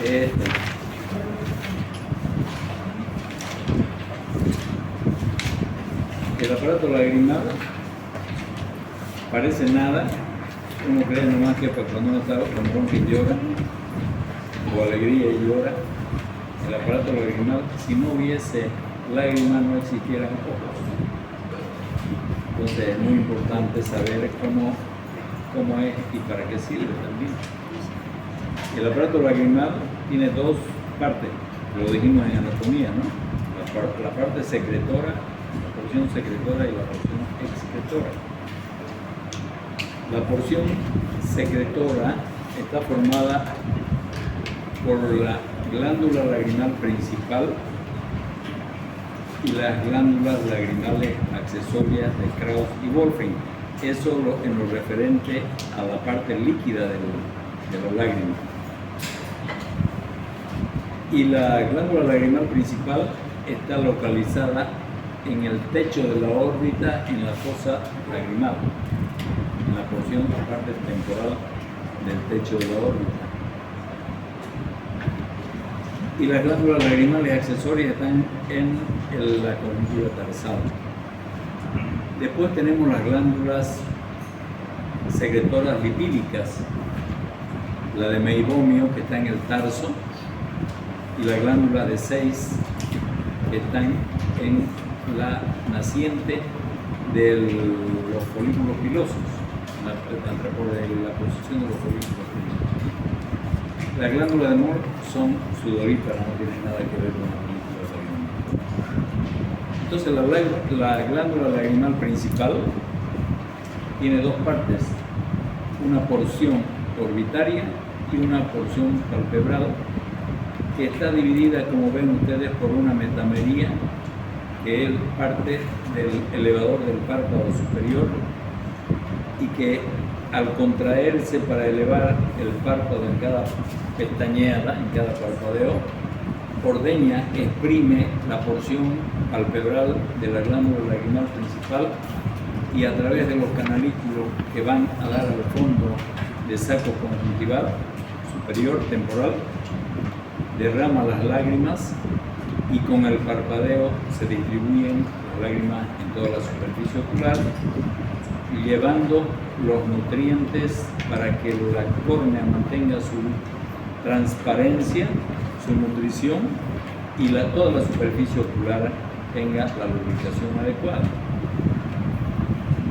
Este. El aparato lagrimal parece nada, uno cree nomás que cuando uno está con bronca y llora, o alegría y llora. El aparato lagrimal, si no hubiese lágrimas, no existieran ojos. Entonces es muy importante saber cómo es y para qué sirve también. El aparato lagrimal tiene dos partes, lo dijimos en anatomía, ¿no? La parte secretora, la porción secretora y la porción excretora. La porción secretora está formada por la glándula lagrimal principal y las glándulas lagrimales accesorias de Krauss y Wolfring. Eso en lo referente a la parte líquida de la lágrima. Y la glándula lagrimal principal está localizada en el techo de la órbita, en la fosa lagrimal, en la porción, la parte temporal del techo de la órbita. Y las glándulas lagrimales accesorias están en la conjuntiva tarsal. Después tenemos las glándulas secretoras lipídicas, la de Meibomio, que está en el tarso, y la glándula de Seyss, que están en la naciente de los folículos pilosos, por la posición de los folículos pilosos. Las glándulas de Moore son sudoríparas, no tienen nada que ver con la glándula lagrimal. Entonces la glándula lagrimal principal tiene dos partes, una porción orbitaria y una porción palpebral, que está dividida, como ven ustedes, por una metamería, que es parte del elevador del párpado superior, y que al contraerse para elevar el párpado en cada pestañeada, en cada parpadeo, ordeña, exprime la porción palpebral de la glándula lagrimal principal, y a través de los canalículos que van a dar al fondo del saco conjuntival superior temporal, derrama las lágrimas, y con el parpadeo se distribuyen las lágrimas en toda la superficie ocular, llevando los nutrientes para que la córnea mantenga su transparencia, su nutrición, y toda la superficie ocular tenga la lubricación adecuada.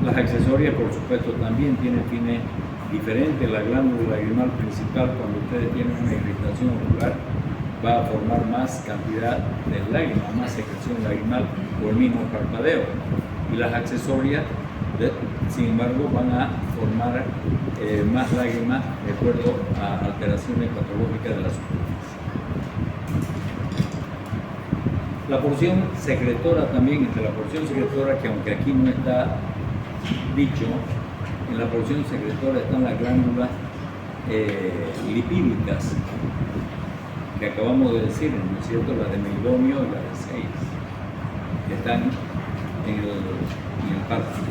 Las accesorias, por supuesto, también tienen fines diferentes. La glándula lagrimal principal, cuando ustedes tienen una irritación ocular, va a formar más cantidad de lágrimas, más secreción lagrimal por el mismo parpadeo. Y las accesorias, sin embargo, van a formar más lágrimas de acuerdo a alteraciones patológicas de la superficie. La porción secretora también, entre la porción secretora, que aunque aquí no está dicho, en la porción secretora están las glándulas lipídicas, que acabamos de decir, ¿no es cierto? La de Meibomio y la de Seyss, que están en el párpado.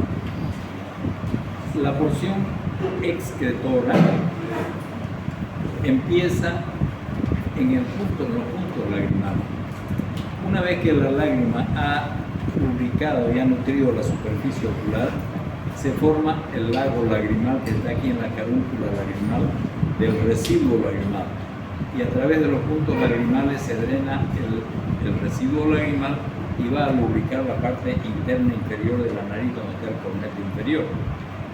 La porción excretora empieza en los puntos lagrimales. Una vez que la lágrima ha lubricado y ha nutrido la superficie ocular, se forma el lago lagrimal, que está aquí en la carúncula lagrimal del residuo lagrimal. Y a través de los puntos lagrimales se drena el residuo lagrimal y va a lubricar la parte interna inferior de la nariz, donde está el cornete inferior,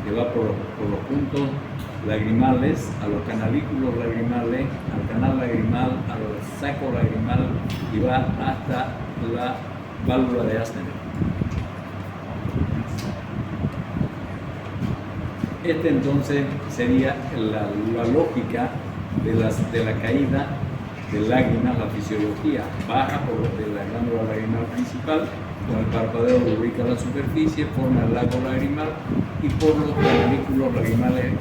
que va por los puntos lagrimales, a los canalículos lagrimales, al canal lagrimal, al saco lagrimal, y va hasta la válvula de Astner. Entonces sería la lógica de la caída de lágrimas, la fisiología. Baja por de la glándula lagrimal principal, con el parpadeo lubrica la superficie, forma el lago lagrimal, y por los canalículos lagrimales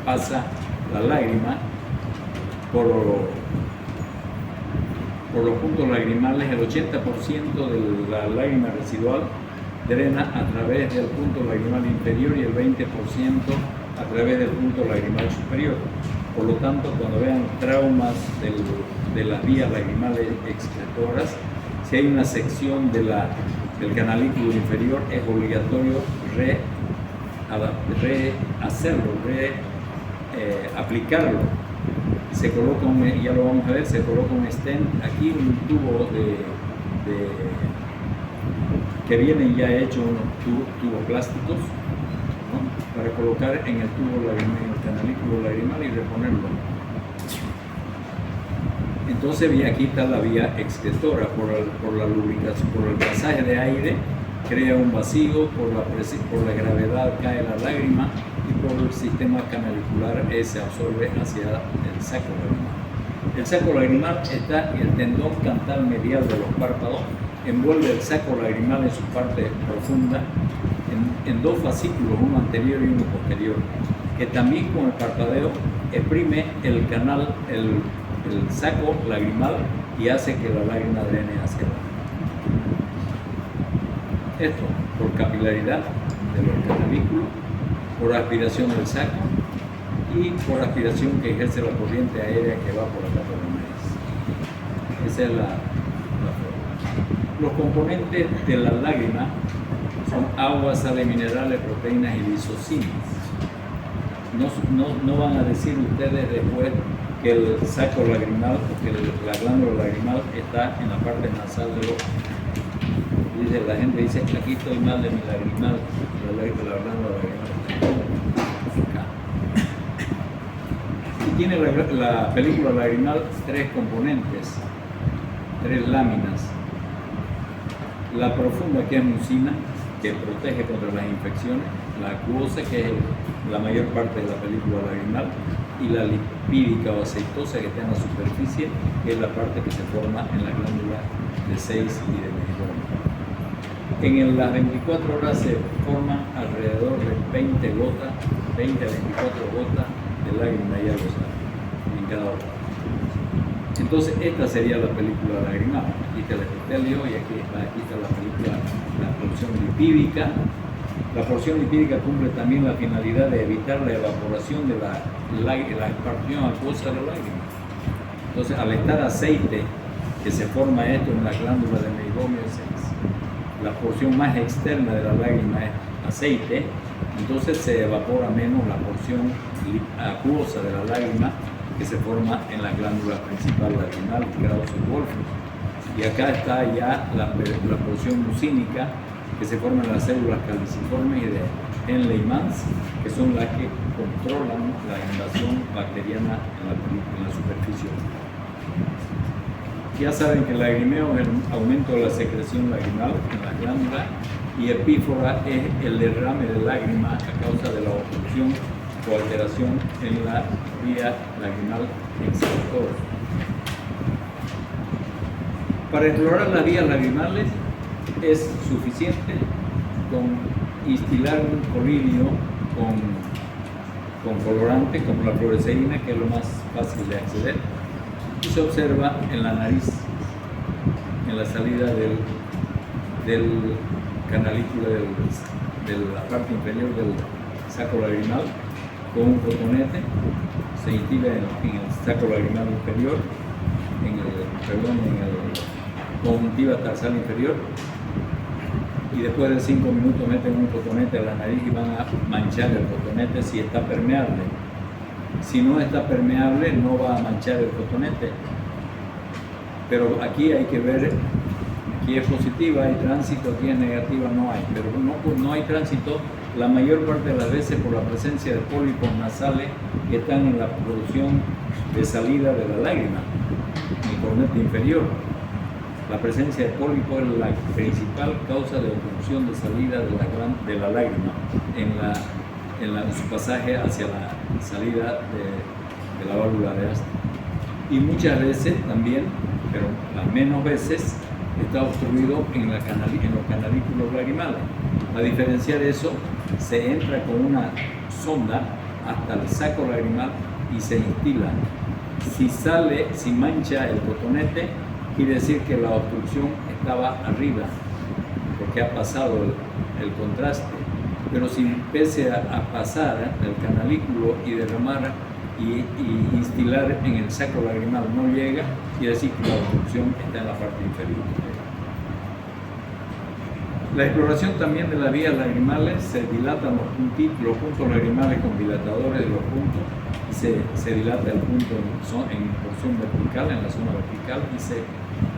pasa la lágrima por los puntos lagrimales. El 80% de la lágrima residual drena a través del punto lagrimal inferior y el 20% a través del punto lagrimal superior. Por lo tanto, cuando vean traumas de las vías lagrimales excretoras, si hay una sección del canalículo inferior, es obligatorio aplicarlo. Se coloca ya lo vamos a ver, se coloca un stent aquí, un tubo que vienen ya hechos, unos tubos plásticos, ¿no? Para colocar en el tubo lagrimal, en el canalículo lagrimal y reponerlo. Entonces aquí está la vía excretora, por la lubricación, por el pasaje de aire crea un vacío, por la gravedad cae la lágrima y por el sistema canalicular se absorbe hacia el saco lagrimal. El saco lagrimal está el tendón cantal medial de los párpados, envuelve el saco lagrimal en su parte profunda en dos fascículos, uno anterior y uno posterior, que también con el parpadeo exprime el saco lagrimal y hace que la lágrima drene hacia abajo. Esto por capilaridad de los canalículos, por aspiración del saco y por aspiración que ejerce la corriente aérea que va por la capa de nariz. Esa es la forma. Los componentes de la lágrima son agua, sales minerales, proteínas y lisocimas. No van a decir ustedes después que el saco lagrimal o que la glándula lagrimal está en la parte nasal del ojo. La gente dice, aquí estoy mal de mi lagrimal, la glándula lagrimal acá. Y tiene la película lagrimal tres componentes, tres láminas. La profunda, que es mucina, que protege contra las infecciones, la acuosa, que es la mayor parte de la película lagrimal, y la lipídica o aceitosa, que está en la superficie, que es la parte que se forma en la glándula de 6 y de mejillones. En las 24 horas se forman alrededor de 20 a 24 gotas de lágrima, ya lo saben, en cada hora. Entonces, esta sería la película lagrimal. Aquí está el epitelio y aquí está la película, la porción lipídica. La porción lipídica cumple también la finalidad de evitar la evaporación de la expartición acuosa de la lágrima. Entonces, al estar aceite, que se forma esto en la glándula de meigomio, la porción más externa de la lágrima es aceite, entonces se evapora menos la porción acuosa de la lágrima que se forma en la glándula principal lagrimal, Krauss y Wolfram. Y acá está ya la porción mucínica que se forma en las células caliciformes y de Henle-Mans, que son las que controlan la invasión bacteriana en la superficie. Ya saben que el lagrimeo es el aumento de la secreción lagrimal en la glándula y epífora es el derrame de lágrima a causa de la obstrucción o alteración en la vía lagrimal excretora. Para explorar las vías lagrimales es suficiente con instilar un colirio con colorante como la fluoresceína, que es lo más fácil de acceder, y se observa en la nariz, en la salida del canalículo de la parte inferior del saco lagrimal, con un cotonete. Se instila en el saco lagrimal inferior, en el conjuntiva tarsal inferior, y después de 5 minutos meten un cotonete a la nariz y van a manchar el cotonete si está permeable. Si no está permeable, no va a manchar el cotonete. Pero aquí hay que ver, aquí es positiva, hay tránsito, aquí es negativa, no hay. Pero no hay tránsito la mayor parte de las veces por la presencia de pólipos nasales que están en la producción de salida de la lágrima, en el cornete inferior. La presencia de pólipos es la principal causa de obstrucción de salida de la lágrima en su pasaje hacia la salida de la válvula de Astor. Y muchas veces también, pero las menos veces, está obstruido en los canalículos lagrimales. Para diferenciar eso, se entra con una sonda hasta el saco lagrimal y se instila. Si mancha el cotonete, quiere decir que la obstrucción estaba arriba, porque ha pasado el contraste. Pero si pese a pasar el canalículo y derramar y instilar en el saco lagrimal no llega, quiere decir que la obstrucción está en la parte inferior. La exploración también de las vías lagrimales, se dilatan los puntos lagrimales con dilatadores de los puntos, se dilata el punto en porción vertical, en la zona vertical, y se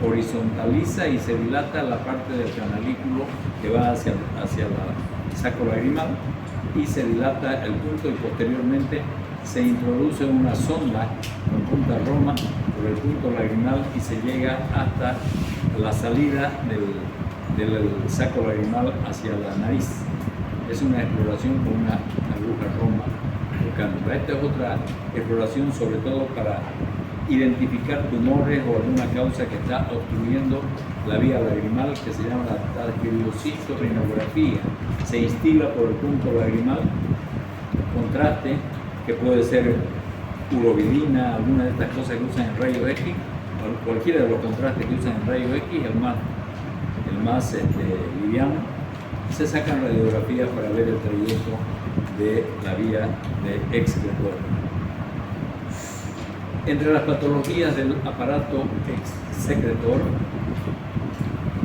horizontaliza y se dilata la parte del canalículo que va hacia el saco lagrimal, y se dilata el punto, y posteriormente se introduce una sonda con punta roma por el punto lagrimal y se llega hasta la salida del saco lagrimal hacia la nariz. Es una exploración con una aguja roma tocándola. Esta es otra exploración sobre todo para identificar tumores o alguna causa que está obstruyendo la vía lagrimal, que se llama la arteriosclerocinografía. Se instila por el punto lagrimal contraste, que puede ser urobilina, alguna de estas cosas que usan en rayos X, cualquiera de los contrastes que usan en rayos X, el más liviano. Se sacan radiografías para ver el trayecto de la vía de excretor. Entre las patologías del aparato secretor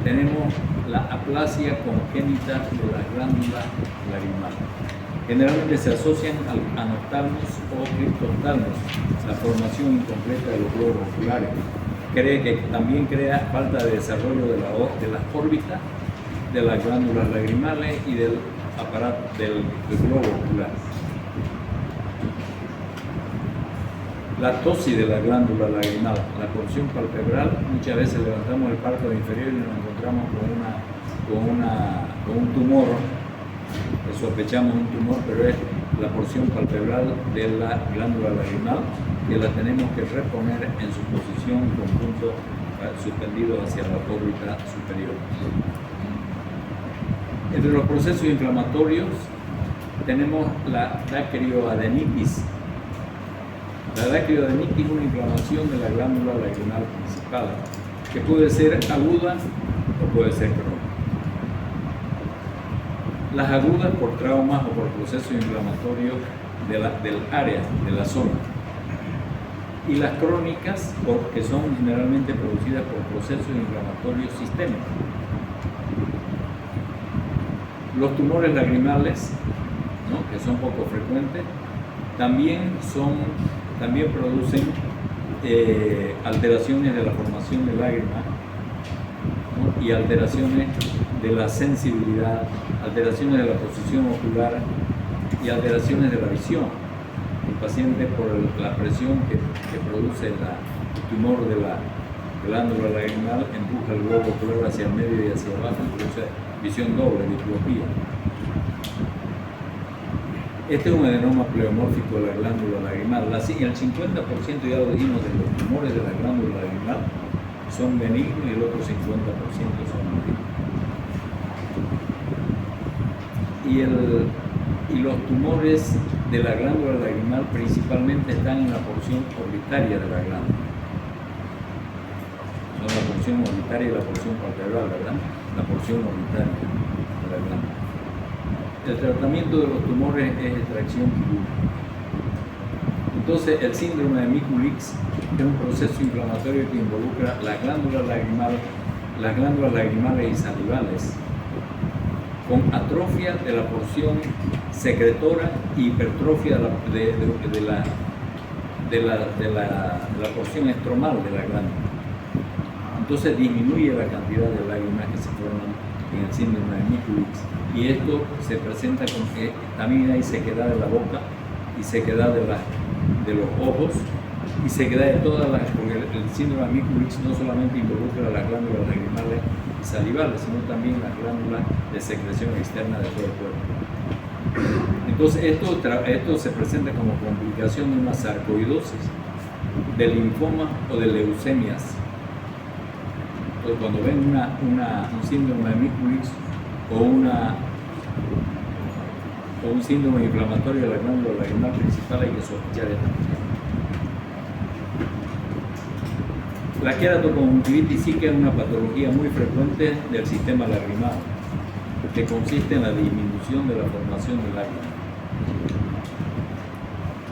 tenemos la aplasia congénita de la glándula lagrimal. Generalmente se asocian al anoftalmos o criptoftalmos, la formación incompleta de los globos oculares. También crea falta de desarrollo de las órbitas de las glándulas lagrimales y del aparato del globo ocular. La tosis de la glándula lagrimal, la porción palpebral, muchas veces levantamos el párpado inferior y nos encontramos con un tumor, que sospechamos un tumor, pero es la porción palpebral de la glándula lagrimal, que la tenemos que reponer en su posición con punto suspendido hacia la órbita superior. Entre los procesos inflamatorios tenemos la dacryoadenitis. La dacryoadenitis es una inflamación de la glándula lagrimal principal, que puede ser aguda o puede ser crónica. Las agudas por traumas o por procesos inflamatorios del área, de la zona. Y las crónicas, que son generalmente producidas por procesos inflamatorios sistémicos. Los tumores lagrimales, ¿no?, que son poco frecuentes, también producen alteraciones de la formación de lágrimas, ¿no?, y alteraciones de la sensibilidad, alteraciones de la posición ocular y alteraciones de la visión. El paciente, por la presión que produce el tumor de la glándula lagrimal, empuja el globo ocular hacia el medio y hacia abajo, produce visión doble, diplopía. Este es un adenoma pleomórfico de la glándula lagrimal. El 50%, ya lo dijimos, de los tumores de la glándula lagrimal son benignos y el otro 50% son malignos. Y los tumores de la glándula lagrimal principalmente están en la porción orbitaria de la glándula. Son la porción orbitaria y la porción palpebral, ¿verdad? La porción orbitaria de la glándula. El tratamiento de los tumores es extracción quirúrgica. Entonces, el síndrome de Mikulicz es un proceso inflamatorio que involucra las glándulas lagrimales y salivales, con atrofia de la porción secretora y hipertrofia de la porción estromal de la glándula. Entonces disminuye la cantidad de lágrimas que se forman en el síndrome de Mikulicz, y esto se presenta con que también hay sequedad de la boca y sequedad de los ojos y sequedad de todas las, porque el síndrome de Mikulicz no solamente involucra las glándulas lagrimales y salivales, sino también las glándulas de secreción externa de todo el cuerpo. Entonces esto se presenta como complicación de una sarcoidosis, de linfoma o de leucemias. Entonces, cuando ven un síndrome de Mikulicz o un síndrome inflamatorio de la glándula lagrimal principal, hay que sospechar esto. La queratoconjuntivitis sí que es una patología muy frecuente del sistema lagrimal, que consiste en la disminución de la formación de lágrimas.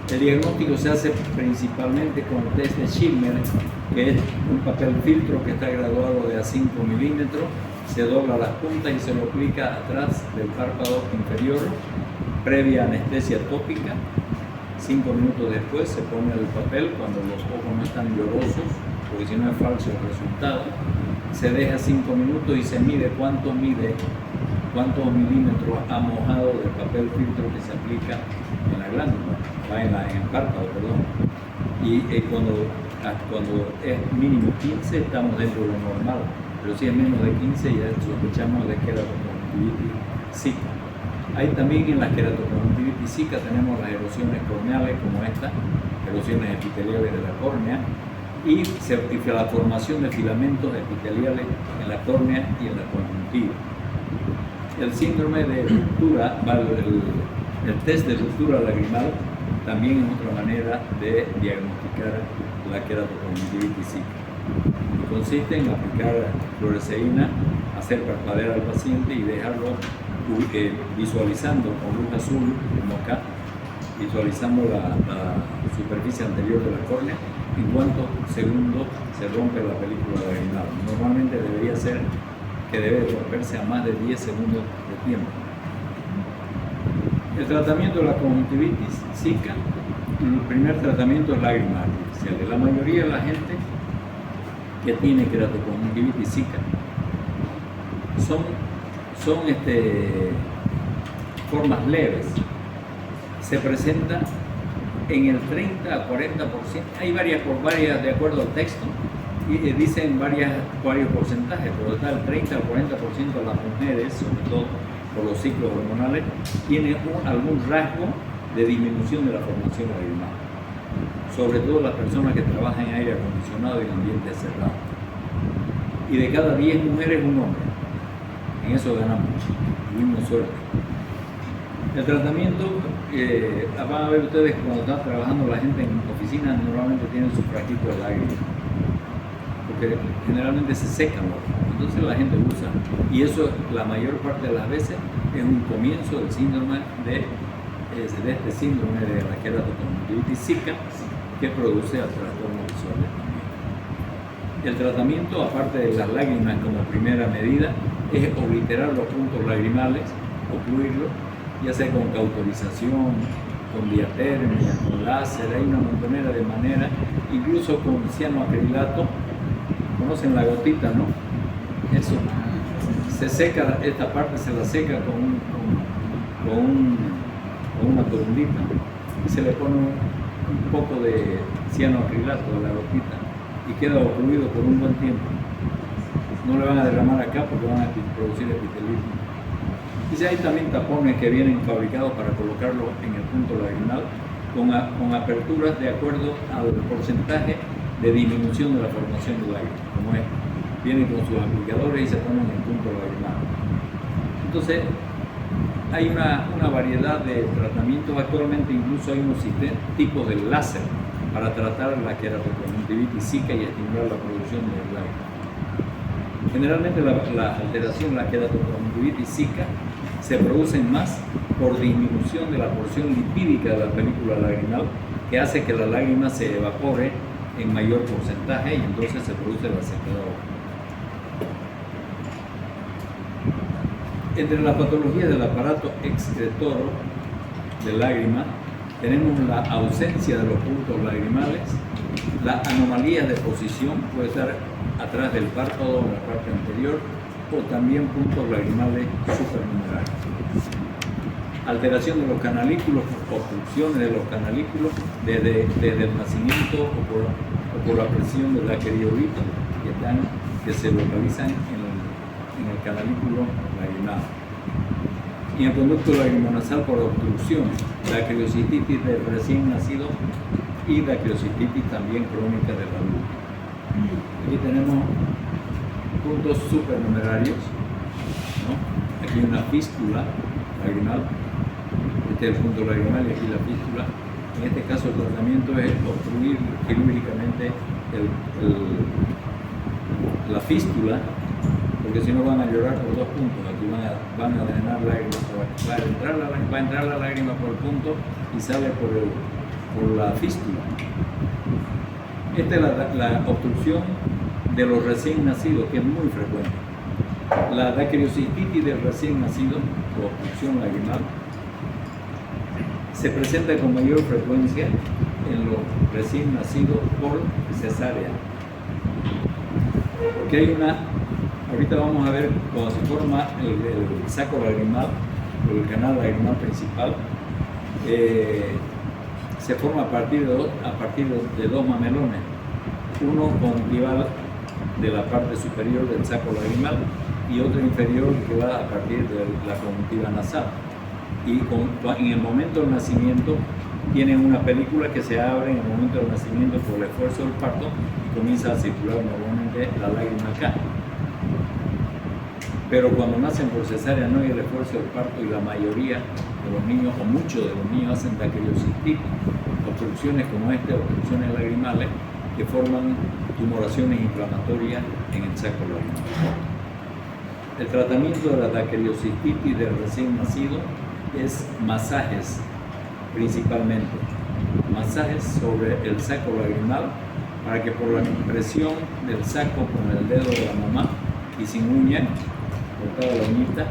El diagnóstico se hace principalmente con el test de Schirmer, que es un papel filtro que está graduado de a 5 milímetros, se dobla las puntas y se lo aplica atrás del párpado inferior, previa anestesia tópica. 5 minutos después se pone el papel cuando los ojos no están llorosos, porque si no es falso el resultado. Se deja 5 minutos y se mide cuántos milímetros ha mojado del papel filtro que se aplica en la glándula, en el párpado, perdón. Y cuando es mínimo 15 estamos dentro de lo normal, pero si es menos de 15 ya sospechamos de queratoconjuntivitis zika. Hay también en la queratoconjuntivitis zika tenemos las erosiones corneales como esta, erosiones epiteliales de la córnea, y la formación de filamentos epiteliales en la córnea y en la conjuntiva. El síndrome de ruptura, el test de ruptura lagrimal también es otra manera de diagnosticar la queratoconjuntivitis zika. Y consiste en aplicar fluoresceína, hacer parpadear al paciente y dejarlo visualizando con luz azul, como acá, visualizando la superficie anterior de la córnea, en cuántos segundos se rompe la película lagrimal. Normalmente debería ser que debe romperse a más de 10 segundos de tiempo. El tratamiento de la conjuntivitis zika, el primer tratamiento es lágrima artificial. La mayoría de la gente que tiene queratoconjuntivitis zika son formas leves. Se presenta en el 30 a 40%. Hay varias de acuerdo al texto, y dicen varios porcentajes, pero está el 30 al 40% de las mujeres, sobre todo por los ciclos hormonales, tiene algún rasgo de disminución de la formación lagrimal. Sobre todo las personas que trabajan en aire acondicionado y en ambiente cerrado. Y de cada 10 mujeres, un hombre. En eso ganamos, tuvimos suerte. El tratamiento, van a ver ustedes cuando están trabajando la gente en oficinas, normalmente tienen su frasquito de lágrimas, porque generalmente se secan, entonces la gente usa, y eso la mayor parte de las veces es un comienzo del síndrome de este síndrome de la queratoconjuntivitis zika, que produce al trastorno visual también. El tratamiento, aparte de las lágrimas como primera medida, es obliterar los puntos lagrimales, ocluirlos, ya sea con cauterización, con diatermia, con láser, hay una montonera de maneras, incluso con cianoacrilato. Conocen la gotita, ¿no? Eso. Se seca, esta parte se la seca con una torundita y se le pone un poco de cianoacrilato a la gotita y queda ocluido por un buen tiempo. No le van a derramar acá porque van a producir epitelismo. Y hay también tapones que vienen fabricados para colocarlo en el punto lagrimal con aperturas de acuerdo al porcentaje de disminución de la formación de lágrimas, como es. Vienen con sus aplicadores y se ponen en el punto lagrimal. Entonces, hay una variedad de tratamientos. Actualmente incluso hay unos tipos de láser para tratar la queratoconjuntivitis zika y estimular la producción de lágrimas. Generalmente la alteración, la queratoconjuntivitis zika, se producen más por disminución de la porción lipídica de la película lagrimal, que hace que la lágrima se evapore en mayor porcentaje y entonces se produce la secadora. Entre las patologías del aparato excretor de lágrima tenemos la ausencia de los puntos lagrimales, la anomalía de posición, puede estar atrás del párpado en la parte anterior, o también puntos lagrimales supernumerarios. Alteración de los canalículos, obstrucciones de los canalículos desde el nacimiento o por la presión de la queriolita que se localizan en el canalículo lagrimal. Y el conducto lagrimonasal por obstrucción, la criocititis del recién nacido y la criocititis también crónica del adulto. Aquí tenemos puntos supernumerarios, ¿no? Aquí hay una fístula lagrimal, este es el punto lagrimal y aquí la fístula. En este caso el tratamiento es obstruir quirúrgicamente la fístula, porque si no van a llorar por dos puntos. Aquí van a drenar lágrimas, va a entrar la lágrima por el punto y sale por por la fístula. Esta es la obstrucción de los recién nacidos, que es muy frecuente. La daquiliocistitis del recién nacido, o obstrucción lagrimal, se presenta con mayor frecuencia en los recién nacidos por cesárea. Porque hay ahorita vamos a ver cómo se forma el saco lagrimal, o el canal lagrimal principal. Se forma a partir de dos mamelones, uno conjuntival de la parte superior del saco lagrimal y otro inferior que va a partir de la conjuntiva nasal. Y en el momento del nacimiento tienen una película que se abre en el momento del nacimiento por el esfuerzo del parto y comienza a circular normalmente la lágrima acá. Pero cuando nacen por cesárea no hay el esfuerzo del parto y la mayoría de los niños, o muchos de los niños, hacen daquiliocistitis, obstrucciones como obstrucciones lagrimales que forman tumoraciones inflamatorias en el saco lagrimal. El tratamiento de la daquiliocistitis del recién nacido es masajes, principalmente masajes sobre el saco lagrimal, para que por la presión del saco con el dedo de la mamá y sin uña, cortada la uñita,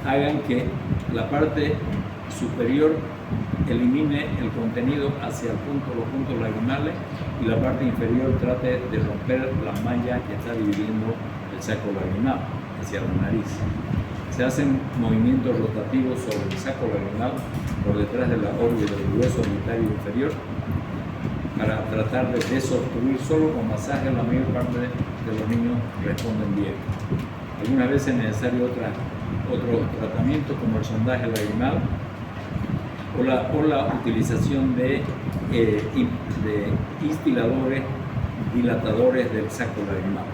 hagan que la parte superior elimine el contenido hacia los puntos lagrimales y la parte inferior trate de romper la malla que está dividiendo el saco lagrimal hacia la nariz. Se hacen movimientos rotativos sobre el saco lagrimal por detrás de la órbita del hueso unitario inferior para tratar de desobstruir. Solo con masaje la mayor parte de los niños responden bien. Algunas veces es necesario otro tratamiento como el sondaje lagrimal o la utilización de instiladores dilatadores del saco lagrimal.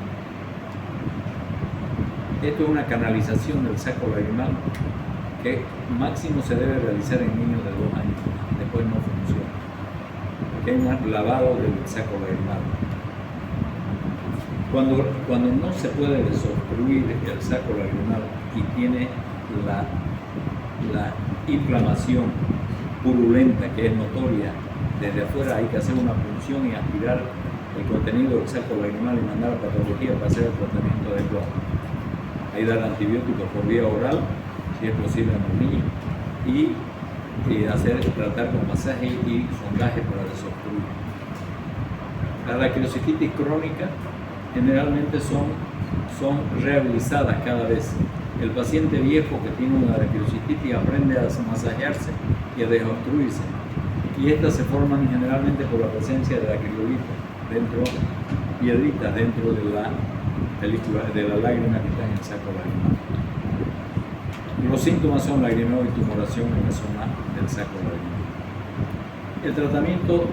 Esto es una canalización del saco lagrimal que máximo se debe realizar en niños de 2 años, después no funciona, porque hay un lavado del saco lagrimal. Cuando no se puede desobstruir el saco lagrimal y tiene la inflamación purulenta que es notoria desde afuera, hay que hacer una punción y aspirar el contenido del saco lagrimal y mandar a patología para hacer el tratamiento adecuado. Ahí dar antibióticos por vía oral, si es posible en los niños, y tratar con masaje y sondaje para desobstruir. La daquiliocistitis crónica generalmente son rehabilitadas cada vez. El paciente viejo que tiene una daquiliocistitis aprende a masajearse y a desobstruirse. Y estas se forman generalmente por la presencia de daquiliolitos piedritas dentro de la película, de la lágrima que está en el saco lagrimal. Los síntomas son lagrimeo y tumoración en la zona del saco lagrimal. El tratamiento,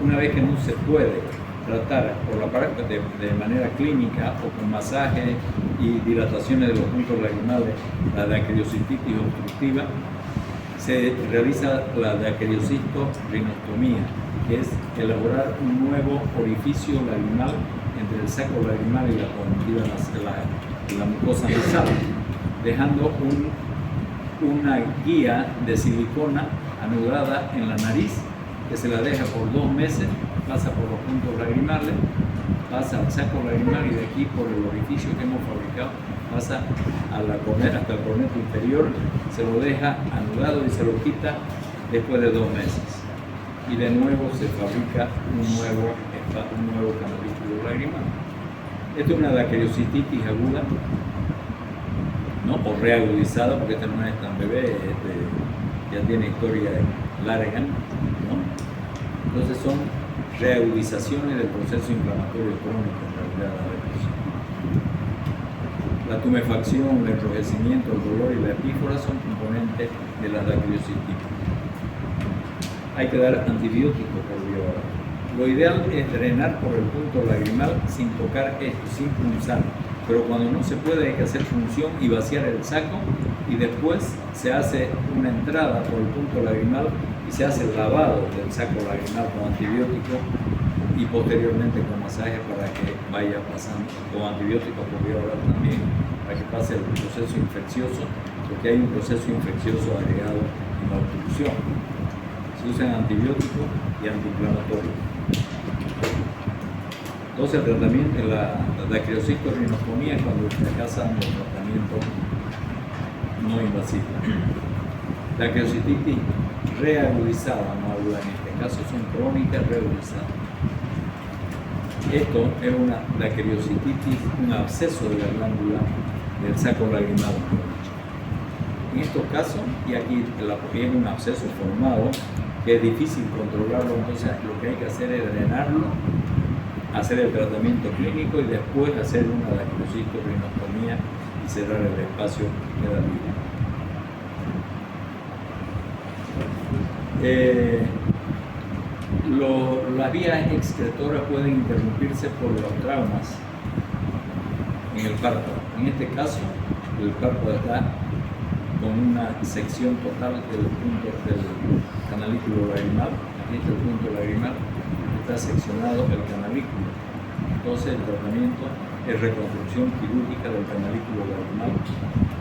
una vez que no se puede tratar por la parte de manera clínica o con masaje y dilataciones de los puntos lagrimales, la daquiliocistitis obstructiva, se realiza la daquiliocisto-rinostomía, que es elaborar un nuevo orificio lagrimal entre el saco lagrimal y la conjuntiva la mucosa nasal, dejando una guía de silicona anudada en la nariz que se la deja por 2 meses, pasa por los puntos lagrimales, pasa al saco lagrimal y de aquí por el orificio que hemos fabricado pasa hasta el corneto inferior, se lo deja anudado y se lo quita después de 2 meses. Y de nuevo se fabrica un nuevo canalículo lagrimal. Esto es una daquiliocistitis aguda, ¿no? O reagudizada, porque esta no es tan bebé, ya tiene historia larga, ¿no? Entonces son reagudizaciones del proceso inflamatorio crónico en realidad de la daquiliocistitis. La tumefacción, el enrojecimiento, el dolor y la epífora son componentes de la daquiliocistitis. Hay que dar antibióticos por vía oral. Lo ideal es drenar por el punto lagrimal sin tocar esto, sin punzar. Pero cuando no se puede hay que hacer punción y vaciar el saco y después se hace una entrada por el punto lagrimal y se hace el lavado del saco lagrimal con antibiótico y posteriormente con masaje para que vaya pasando, con antibióticos por vía oral también, para que pase el proceso infeccioso, porque hay un proceso infeccioso agregado en la obstrucción. Se usan antibióticos y antiinflamatorios. Entonces el tratamiento, la dacriocistosrinostomía es cuando fracasan los tratamientos no invasivos. La dacriocititis reagudizada, no aguda, en este caso son crónicas reagudizadas. Esto es una dacriocititis, un absceso de la glándula del saco lagrimal. En estos casos, y aquí es un absceso formado, que es difícil controlarlo, entonces lo que hay que hacer es drenarlo, hacer el tratamiento clínico y después hacer una dacriocistosrinostomía y cerrar el espacio que da vida. Las vías excretoras pueden interrumpirse por los traumas en el párpado. En este caso, el párpado está con una sección total del punto del canalículo lagrimal. Aquí está el punto lagrimal, está seccionado el canalículo. Entonces el tratamiento es reconstrucción quirúrgica del canalículo lagrimal,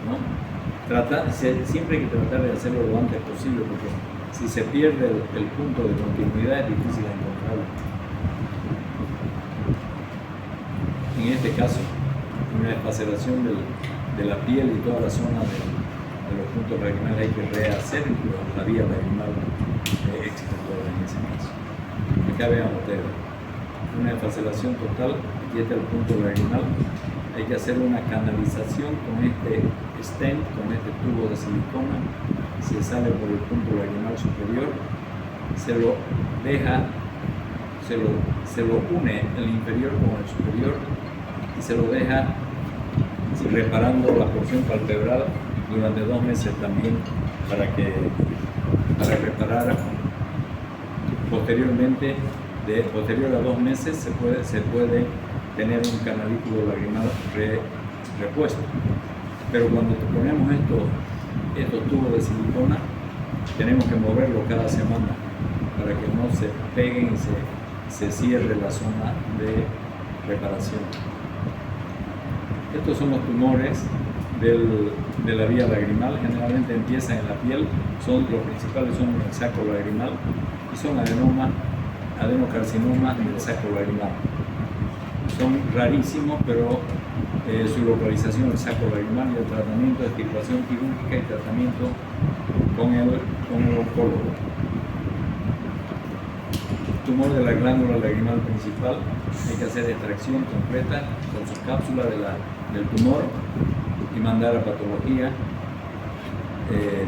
¿no? Siempre hay que tratar de hacerlo lo antes posible, porque si se pierde el punto de continuidad es difícil encontrarlo. En este caso, una espaceración de la piel y toda la zona de los puntos lagrimales hay que rehacer la vía lagrimal excretora en ese caso. Acá vean ustedes, una desfacelación total, aquí está el punto lagrimal, hay que hacer una canalización con este stent, con este tubo de silicona, se sale por el punto lagrimal superior, se lo deja, se lo une el inferior con el superior y se lo deja reparando la porción palpebral durante 2 meses también para reparar posteriormente, posterior a 2 meses se puede tener un canalículo lagrimal repuesto. Pero cuando ponemos estos tubos de silicona, tenemos que moverlo cada semana para que no se peguen y se cierre la zona de reparación. Estos son los tumores de la vía lagrimal, generalmente empiezan en la piel, los principales son el saco lagrimal y son adenocarcinomas del saco lagrimal. Son rarísimos, pero su localización el saco lagrimal y el tratamiento de extirpación quirúrgica y tratamiento con el oncólogo. Tumor de la glándula lagrimal principal, hay que hacer extracción completa con su cápsula del tumor y mandar a patología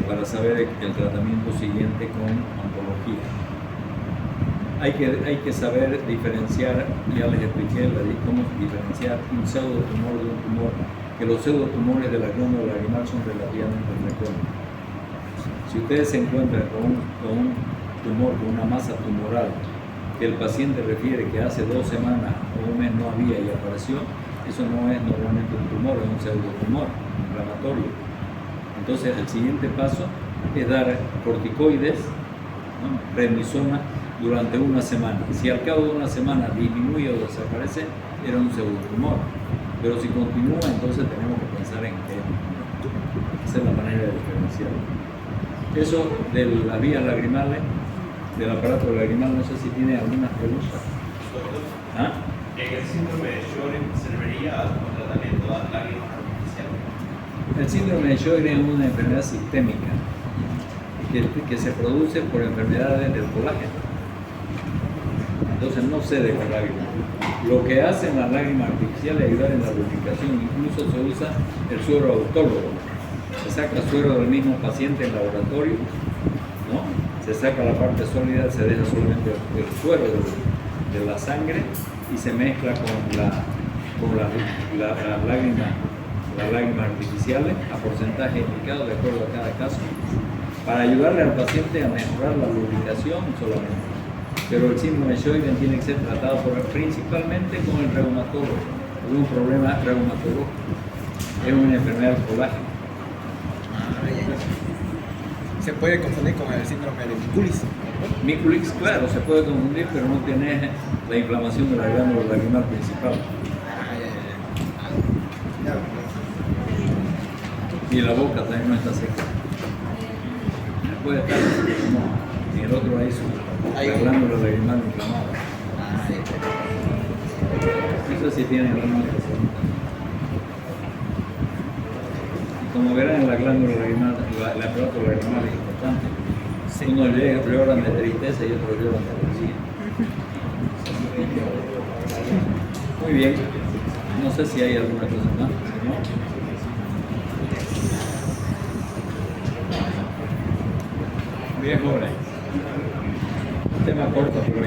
para saber el tratamiento siguiente con oncología. Hay que saber diferenciar, ya les expliqué cómo diferenciar un pseudotumor de un tumor, que los pseudotumores de la glándula lagrimal son relativamente frecuentes. Si ustedes se encuentran con un tumor, con una masa tumoral, que el paciente refiere que hace 2 semanas o 1 mes no había y apareció, eso no es normalmente un tumor, es un pseudotumor inflamatorio. Entonces el siguiente paso es dar corticoides, ¿no? Prednisona, durante 1 semana. Si al cabo de 1 semana disminuye o desaparece, era un pseudotumor. Pero si continúa, entonces tenemos que pensar en que esa es la manera de diferenciarlo. Eso de las vías lagrimales, del aparato lagrimal, no sé si tiene algunas preguntas. ¿Ah? ¿El síndrome de Sjögren serviría como tratamiento de lágrimas artificiales? El síndrome de Sjögren es una enfermedad sistémica que se produce por enfermedades del colágeno. Entonces no cede con lágrimas. Lo que hacen las lágrimas artificiales es ayudar en la lubricación. Incluso se usa el suero autólogo. Se saca suero del mismo paciente en laboratorio, ¿no? Se saca la parte sólida, se deja solamente el suero de la sangre y se mezcla con las lágrimas artificiales a porcentaje indicado de acuerdo a cada caso, para ayudarle al paciente a mejorar la lubricación solamente. Pero el síndrome de Sjögren tiene que ser tratado principalmente con el reumatólogo, es un problema reumatológico, es una enfermedad del colágeno. Se puede confundir con el síndrome de Mikulicz. Mikulicz, claro, se puede confundir, pero no tiene la inflamación de la glándula lagrimal principal. Y la boca también no está seca. Puede estar, no. y el otro hay su Ahí. glándula lagrimal inflamada. Ah, No sé si tienen alguna otra pregunta. Y como verán, la glándula lagrimal, la aparato lagrimal es importante. sí. Unos lloran de tristeza y otros lloran de alegría. Muy bien. No sé si hay alguna cosa más. ¿No? Bien, joven. Tema corto, pero